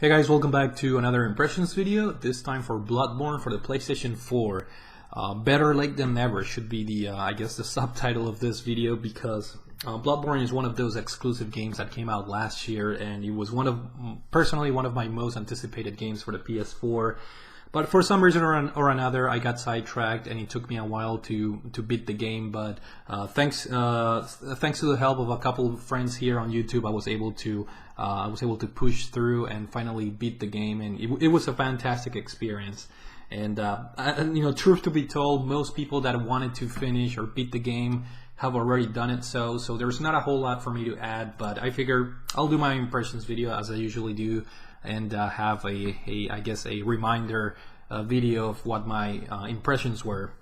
Hey guys, welcome back to another impressions video, this time for Bloodborne for the PlayStation 4. Better late than never should be the, I guess, the subtitle of this video, because Bloodborne is one of those exclusive games that came out last year, and it was personally one of my most anticipated games for the PS4. But for some reason or another, I got sidetracked, and it took me a while to beat the game. But thanks to the help of a couple of friends here on YouTube, I was able to push through and finally beat the game, and it was a fantastic experience. And truth to be told, most people that wanted to finish or beat the game have already done it. So there's not a whole lot for me to add. But I figure I'll do my impressions video as I usually do, and have I guess a reminder video of what my impressions were.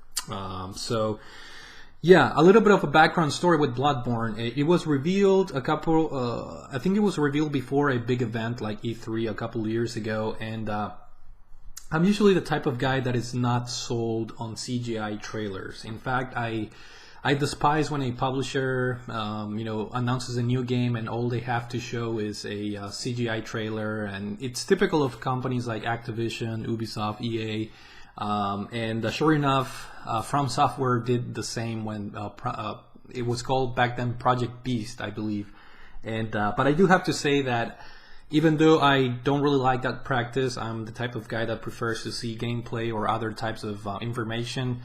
Yeah, a little bit of a background story with Bloodborne. It was revealed I think it was revealed before a big event like E3 a couple years ago, and I'm usually the type of guy that is not sold on CGI trailers. In fact, I despise when a publisher, announces a new game and all they have to show is a CGI trailer, and it's typical of companies like Activision, Ubisoft, EA, and sure enough, From Software did the same when it was called back then Project Beast, I believe. And but I do have to say that even though I don't really like that practice, I'm the type of guy that prefers to see gameplay or other types of information.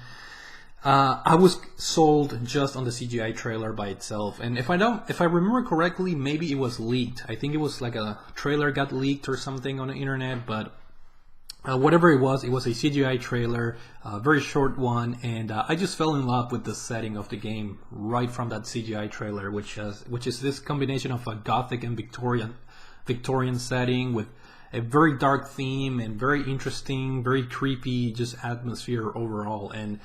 I was sold just on the CGI trailer by itself, and if I remember correctly, maybe it was leaked. I think it was like a trailer got leaked or something on the internet, but whatever it was a CGI trailer, a very short one, and I just fell in love with the setting of the game right from that CGI trailer, which is this combination of a Gothic and Victorian setting with a very dark theme and very interesting, very creepy, just atmosphere overall. And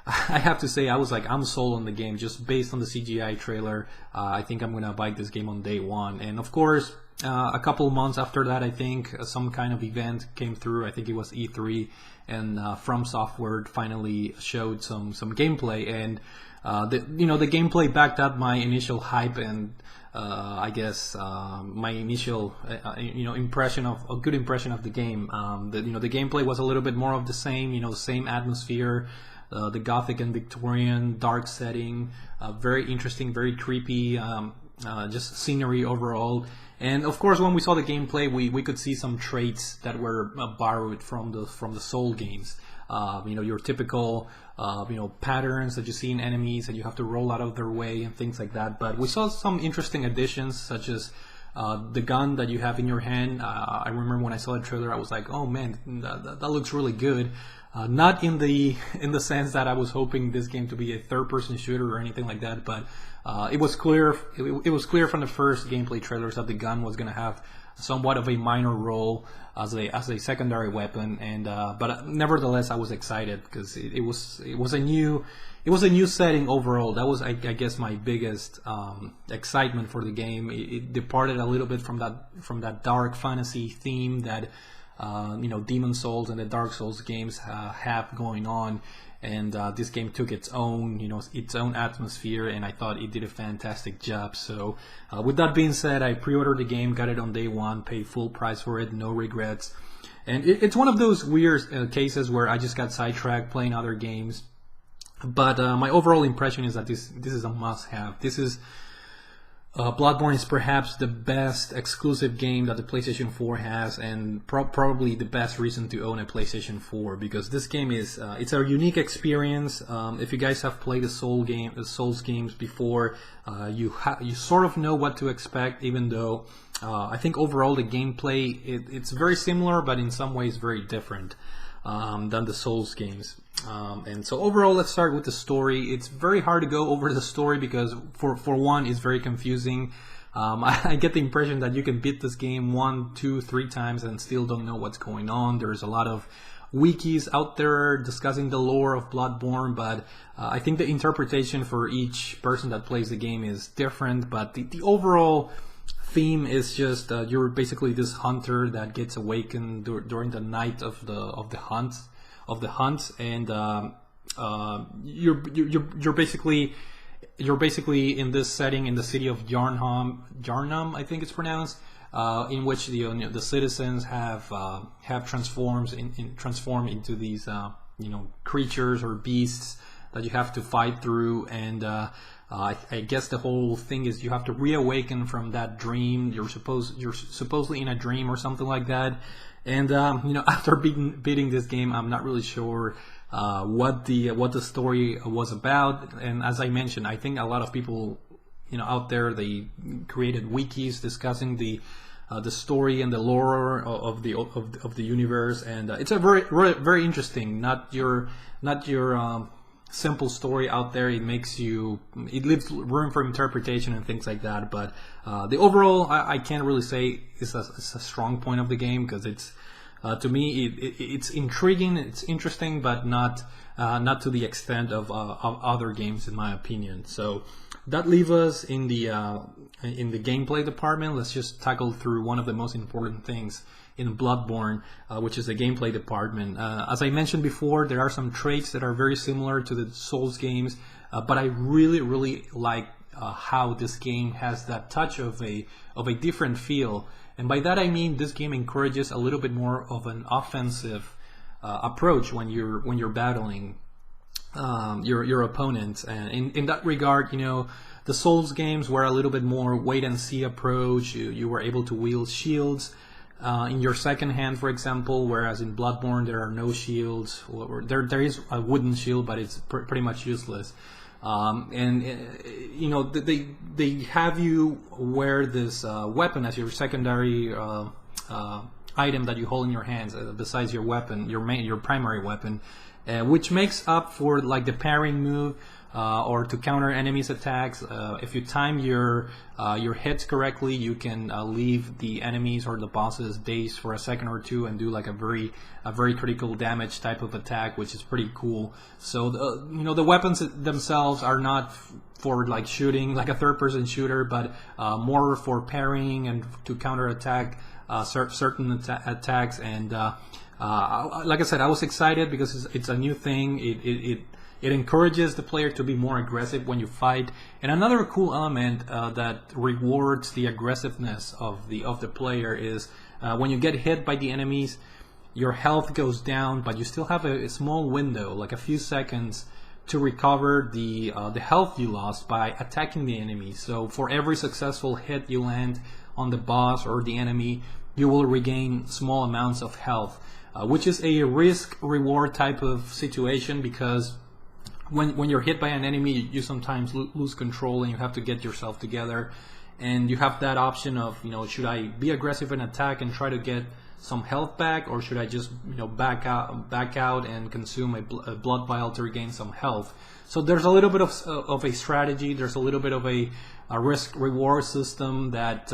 I have to say, I was like, I'm sold on the game just based on the CGI trailer. I think I'm gonna buy this game on day one. And of course, a couple of months after that, I think some kind of event came through. I think it was E3, and From Software finally showed some gameplay, and the gameplay backed up my initial hype, and I guess my initial impression of a good impression of the game. The gameplay was a little bit more of the same, same atmosphere. The Gothic and Victorian dark setting, very interesting, very creepy, just scenery overall. And of course, when we saw the gameplay, we could see some traits that were borrowed from the Soul games. Your typical patterns that you see in enemies, and you have to roll out of their way and things like that. But we saw some interesting additions, such as the gun that you have in your hand. I remember when I saw the trailer, I was like, oh man, that looks really good. Not in the sense that I was hoping this game to be a third-person shooter or anything like that, but it was clear from the first gameplay trailers that the gun was going to have somewhat of a minor role as a secondary weapon, and but nevertheless I was excited because it was a new setting overall. That was I guess my biggest excitement for the game. It departed a little bit from that dark fantasy theme that Demon Souls and the Dark Souls games have going on, and this game took its own atmosphere, and I thought it did a fantastic job. So with that being said, I pre-ordered the game, got it on day one, paid full price for it, no regrets. And it's one of those weird cases where I just got sidetracked playing other games, but my overall impression is that this is a must-have. This is Bloodborne is perhaps the best exclusive game that the PlayStation 4 has, and probably the best reason to own a PlayStation 4, because this game is it's a unique experience. If you guys have played the Souls games before, you sort of know what to expect, even though I think overall the gameplay it's very similar, but in some ways very different than the Souls games. And so overall, let's start with the story. It's very hard to go over the story because for one, it's very confusing. I get the impression that you can beat this game 1, 2, 3 times and still don't know what's going on. There's a lot of wikis out there discussing the lore of Bloodborne, but I think the interpretation for each person that plays the game is different. But the overall theme is just you're basically this hunter that gets awakened during the night of the hunt, and you're basically in this setting in the city of Yarnum, I think it's pronounced, in which the citizens have transformed into these creatures or beasts that you have to fight through, and I guess the whole thing is you have to reawaken from that dream. You're supposedly in a dream or something like that. And after beating this game, I'm not really sure what the story was about. And as I mentioned, I think a lot of people out there, they created wikis discussing the story and the lore of the universe, and it's a very interesting. Not your simple story out there. It leaves room for interpretation and things like that. But the overall, I can't really say it's a strong point of the game, because it's to me it's intriguing, it's interesting, but not to the extent of other games, in my opinion. So that leaves us in the gameplay department. Let's just tackle through one of the most important things in Bloodborne, which is the gameplay department. As I mentioned before, there are some traits that are very similar to the Souls games, but I really like how this game has that touch of a different feel. And by that I mean this game encourages a little bit more of an offensive approach when you're battling your opponents. And in that regard, the Souls games were a little bit more wait and see approach. You were able to wield shields in your second hand, for example, whereas in Bloodborne there are no shields. There is a wooden shield, but it's pretty much useless. They have you wear this weapon as your secondary item that you hold in your hands, besides your weapon, your primary weapon, which makes up for like the parrying move. Or to counter enemies' attacks. If you time your hits correctly, you can leave the enemies or the bosses dazed for a second or two and do like a very critical damage type of attack, which is pretty cool. So the weapons themselves are not for like shooting, like a third-person shooter, but more for parrying and to counter attack certain attacks. And like I said, I was excited because it's a new thing. It encourages the player to be more aggressive when you fight. And another cool element that rewards the aggressiveness of the player is when you get hit by the enemies, your health goes down, but you still have a small window, like a few seconds, to recover the health you lost by attacking the enemy. So for every successful hit you land on the boss or the enemy, you will regain small amounts of health, which is a risk-reward type of situation, because when you're hit by an enemy, you sometimes lose control and you have to get yourself together, and you have that option of, should I be aggressive and attack and try to get some health back, or should I just back out and consume a blood vial to regain some health? So there's a little bit of a strategy. There's a little bit of a risk reward system that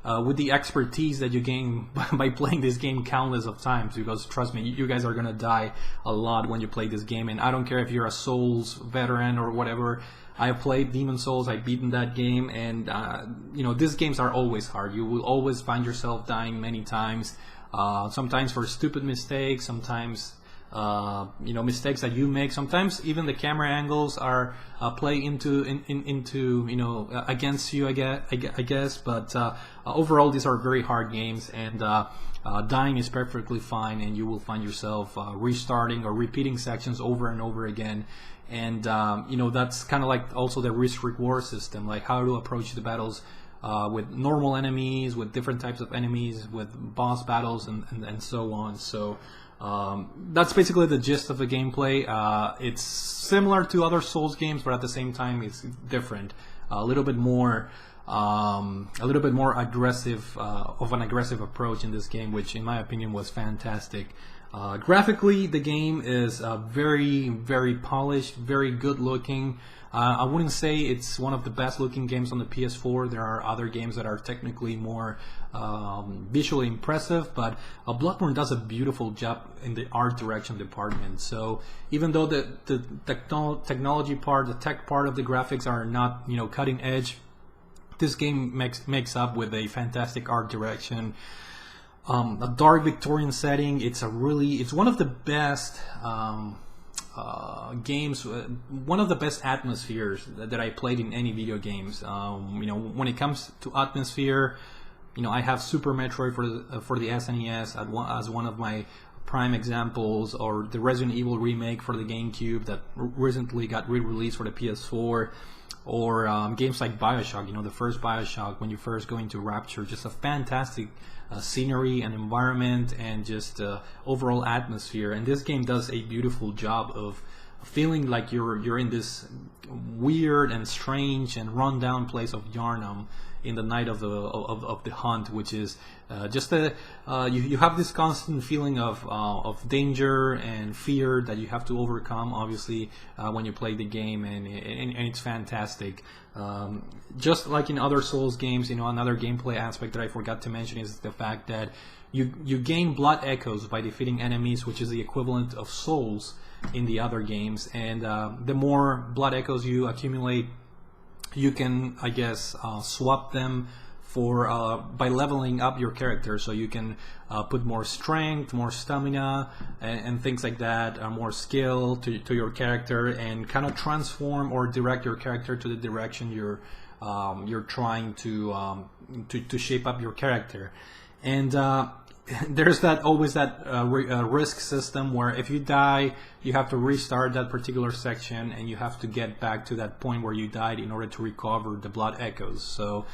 with the expertise that you gain by playing this game countless of times, because trust me, you guys are gonna die a lot when you play this game. And I don't care if you're a Souls veteran or whatever. I've played Demon Souls, I've beaten that game, and these games are always hard. You will always find yourself dying many times, sometimes for stupid mistakes, sometimes mistakes that you make. Sometimes even the camera angles are play into against you, I guess. But overall, these are very hard games, and dying is perfectly fine, and you will find yourself restarting or repeating sections over and over again. And that's kind of like also the risk-reward system, like how to approach the battles with normal enemies, with different types of enemies, with boss battles, and so on. So that's basically the gist of the gameplay. It's similar to other Souls games, but at the same time it's different. A little bit more aggressive, of an aggressive approach in this game, which in my opinion was fantastic. Graphically, the game is very, very polished, very good looking. I wouldn't say it's one of the best looking games on the PS4. There are other games that are technically more visually impressive, but Bloodborne does a beautiful job in the art direction department. So even though the technology part, the tech part of the graphics are not cutting edge, this game makes up with a fantastic art direction. A dark Victorian setting. It's one of the best games, one of the best atmospheres that I played in any video games. When it comes to atmosphere, I have Super Metroid for the SNES as one of my prime examples, or the Resident Evil remake for the GameCube that recently got re-released for the PS4, or games like Bioshock, the first Bioshock, when you first go into Rapture, just a fantastic scenery and environment and just overall atmosphere. And this game does a beautiful job of feeling like you're in this weird and strange and rundown place of Yarnum in the night of the hunt, which is just you have this constant feeling of danger and fear that you have to overcome, obviously, when you play the game, and it's fantastic. Just like in other Souls games, another gameplay aspect that I forgot to mention is the fact that you gain blood echoes by defeating enemies, which is the equivalent of souls in the other games, and the more blood echoes you accumulate, you can, I guess, swap them for by leveling up your character. So you can put more strength, more stamina, and things like that, more skill to your character, and kind of transform or direct your character to the direction you're trying to shape up your character. And there's always that risk system where if you die, you have to restart that particular section, and you have to get back to that point where you died in order to recover the blood echoes. So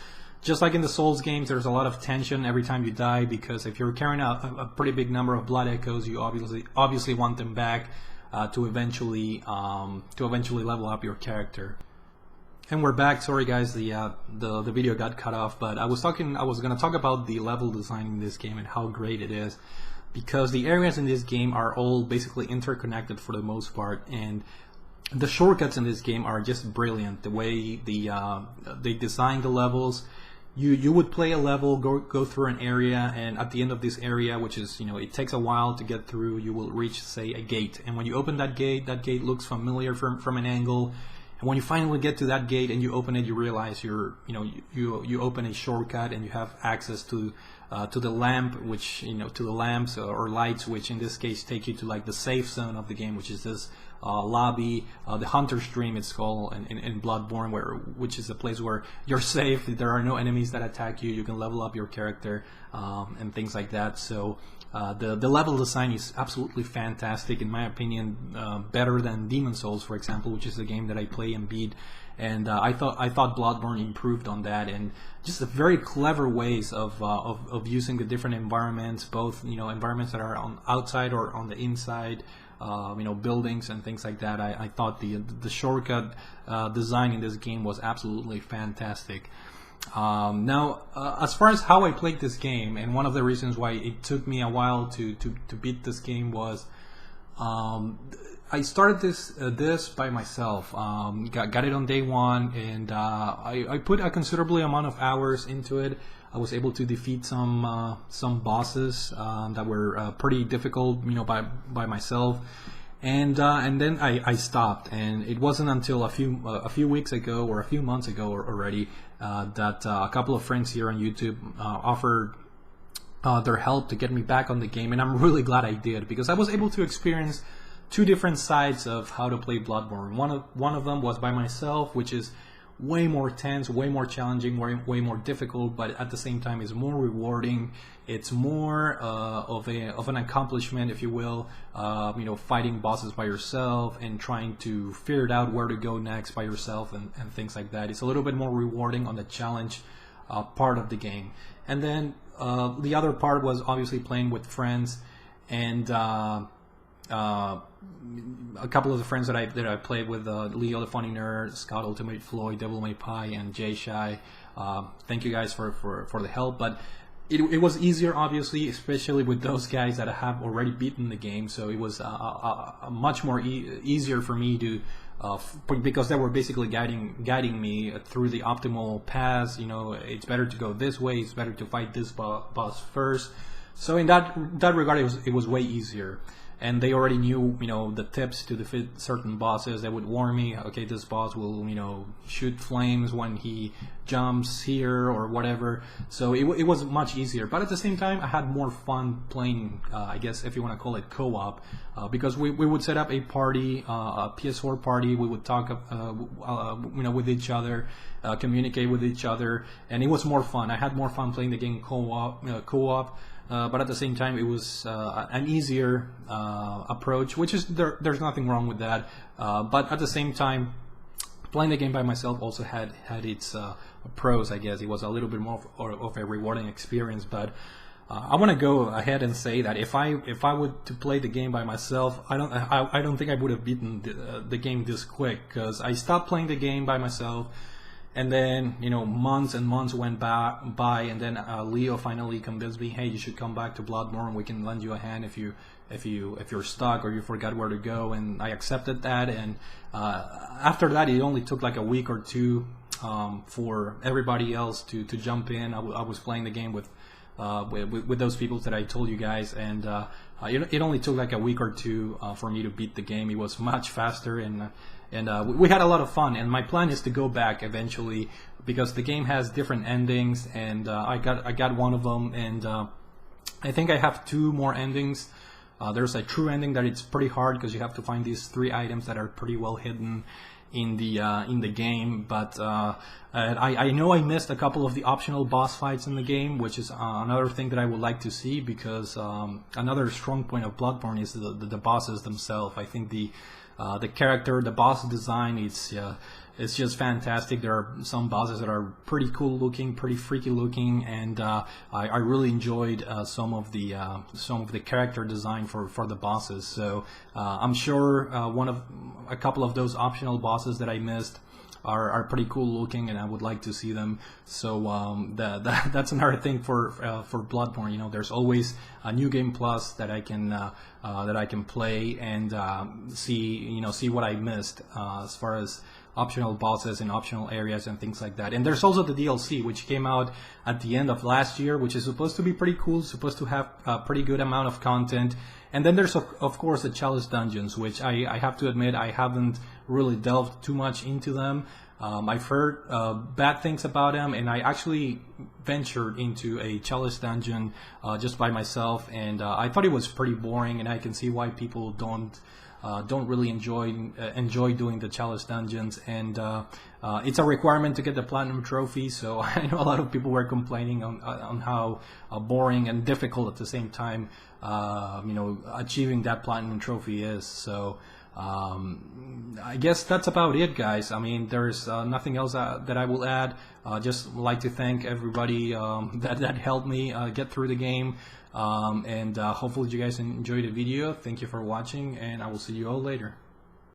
just like in the Souls games, there's a lot of tension every time you die, because if you're carrying out a pretty big number of blood echoes, you obviously want them back to eventually level up your character. And we're back. Sorry guys, the video got cut off, but I was going to talk about the level design in this game and how great it is, because the areas in this game are all basically interconnected for the most part, and the shortcuts in this game are just brilliant. The way they design the levels, you would play a level, go through an area, and at the end of this area, which is, it takes a while to get through, you will reach, say, a gate, and when you open that gate looks familiar from an angle. And when you finally get to that gate and you open it, you realize you open a shortcut, and you have access to the lamp, which to the lamps or lights, which in this case take you to like the safe zone of the game, which is this lobby, the Hunter's Dream it's called in Bloodborne, which is a place where you're safe. There are no enemies that attack you. You can level up your character and things like that. So the level design is absolutely fantastic, in my opinion, better than Demon's Souls, for example, which is a game that I play and beat. And I thought Bloodborne improved on that, and just the very clever ways of using the different environments, both environments that are on outside or on the inside, buildings and things like that. I thought the shortcut design in this game was absolutely fantastic. Now, as far as how I played this game, and one of the reasons why it took me a while to beat this game was I started this by myself. Got it on day one, and I put a considerable amount of hours into it. I was able to defeat some bosses that were pretty difficult, by myself. And then I stopped, and it wasn't until a few weeks ago or a few months ago already that a couple of friends here on YouTube offered their help to get me back on the game, and I'm really glad I did, because I was able to experience two different sides of how to play Bloodborne. One of them was by myself, which is way more tense, way more challenging, way more difficult, but at the same time is more rewarding. It's more of an accomplishment, if you will, fighting bosses by yourself and trying to figure out where to go next by yourself and things like that. It's a little bit more rewarding on the challenge part of the game. And then the other part was obviously playing with friends, and a couple of the friends that I played with, Leo the Funny Nerd, Scott Ultimate Floyd, Devil May Pie, and Jay Shy. Thank you guys for the help, but it was easier, obviously, especially with those guys that have already beaten the game. So it was much more easier for me to, because they were basically guiding me through the optimal paths. It's better to go this way. It's better to fight this boss first. So in that regard, it was way easier. and they already knew, you know, the tips to defeat certain bosses. They would warn me, okay, this boss will, you know, shoot flames when he jumps here or whatever. So it was much easier. But at the same time, I had more fun playing, I guess if you want to call it co-op, because we would set up a party, a PS4 party. We would talk, you know, with each other, communicate with each other, and it was more fun. I had more fun playing the game co-op. But at the same time, it was an easier approach, which is there's nothing wrong with that. But at the same time, playing the game by myself also had its pros, I guess. It was a little bit more of a rewarding experience. But I want to go ahead and say that if I were to play the game by myself, I don't think I would have beaten the game this quick, because I stopped playing the game by myself. And then, you know, months and months went by, and then Leo finally convinced me, hey, you should come back to Bloodborne. We can lend you a hand if you're stuck or you forgot where to go. And I accepted that. And after that, it only took like a week or two for everybody else to jump in. I was playing the game with those people that I told you guys, and it only took like a week or two for me to beat the game. It was much faster, and we had a lot of fun. And my plan is to go back eventually, because the game has different endings, and I got one of them, and I think I have 2 more endings. There's a true ending that it's pretty hard, because you have to find these 3 items that are pretty well hidden in the game. But I know I missed a couple of the optional boss fights in the game, which is another thing that I would like to see, because another strong point of Bloodborne is the bosses themselves. I think the character, the boss design, it's just fantastic. There are some bosses that are pretty cool looking, pretty freaky looking, and I really enjoyed some of the character design for the bosses. So I'm sure a couple of those optional bosses that I missed are pretty cool looking, and I would like to see them. So that's another thing for Bloodborne. You know, there's always a new game plus that I can play and see what I missed as far as optional bosses and optional areas and things like that. And there's also the DLC, which came out at the end of last year, which is supposed to be pretty cool, supposed to have a pretty good amount of content. And then there's of course the chalice dungeons, which I have to admit I haven't really delved too much into them. I've heard bad things about them, and I actually ventured into a chalice dungeon just by myself, and I thought it was pretty boring, and I can see why people don't really enjoy doing the chalice dungeons. And it's a requirement to get the platinum trophy, so I know a lot of people were complaining on how boring and difficult at the same time achieving that platinum trophy is. So I guess that's about it, guys. I mean, there's nothing else that I will add. Just like to thank everybody that helped me get through the game, and hopefully you guys enjoyed the video. Thank you for watching, and I will see you all later.